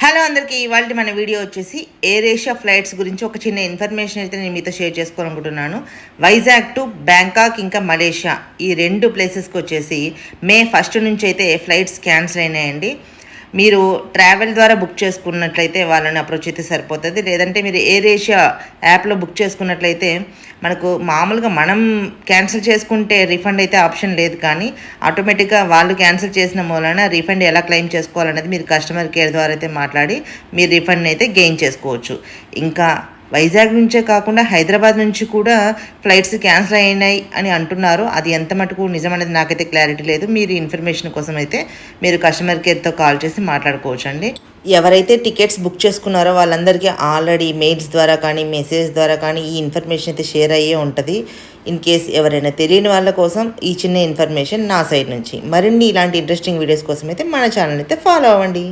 Hello అందరికీ ఇవాళ మన వీడియో వచ్చేసి ఎయిర్ ఏషియా ఫ్లైట్స్ గురించి ఒక చిన్న ఇన్ఫర్మేషన్ అయితే నేను మీతో షేర్ చేసుకోవాలనుకుంటున్నాను. వైజాగ్ టు బ్యాంకాక్ ఇంకా మలేషియా ఈ రెండు ప్లేసెస్కి వచ్చేసి మే 1 నుంచి అయితే ఫ్లైట్స్ క్యాన్సిల్ అయినాయండి. మీరు ట్రావెల్ ద్వారా బుక్ చేసుకున్నట్లయితే వాళ్ళని అప్రోచ్ అయితే సరిపోతుంది. లేదంటే మీరు ఎయిర్ ఏషియా యాప్లో బుక్ చేసుకున్నట్లయితే మనకు మామూలుగా మనం క్యాన్సిల్ చేసుకుంటే రిఫండ్ అయితే ఆప్షన్ లేదు, కానీ ఆటోమేటిక్గా వాళ్ళు క్యాన్సిల్ చేసిన మూలన రీఫండ్ ఎలా క్లెయిమ్ చేసుకోవాలనేది మీరు కస్టమర్ కేర్ ద్వారా అయితే మాట్లాడి మీరు రీఫండ్ అయితే గెయిన్ చేసుకోవచ్చు. ఇంకా వైజాగ్ నుంచే కాకుండా హైదరాబాద్ నుంచి కూడా ఫ్లైట్స్ క్యాన్సిల్ అయినాయి అని అంటున్నారు. అది ఎంత మటుకు నిజం అనేది నాకైతే క్లారిటీ లేదు. మీరు ఇన్ఫర్మేషన్ కోసం అయితే మీరు కస్టమర్ కేర్తో కాల్ చేసి మాట్లాడుకోవచ్చు అండి. ఎవరైతే టికెట్స్ బుక్ చేసుకున్నారో వాళ్ళందరికీ ఆల్రెడీ మెయిల్స్ ద్వారా కానీ మెసేజ్ ద్వారా కానీ ఈ ఇన్ఫర్మేషన్ అయితే షేర్ అయ్యే ఉంటుంది. ఇన్ కేస్ ఎవరైనా తెలియని వాళ్ళ కోసం ఈ చిన్న ఇన్ఫర్మేషన్ నా సైడ్ నుంచి. మరిన్ని ఇలాంటి ఇంట్రెస్టింగ్ వీడియోస్ కోసం అయితే మన ఛానల్ అయితే ఫాలో అవ్వండి.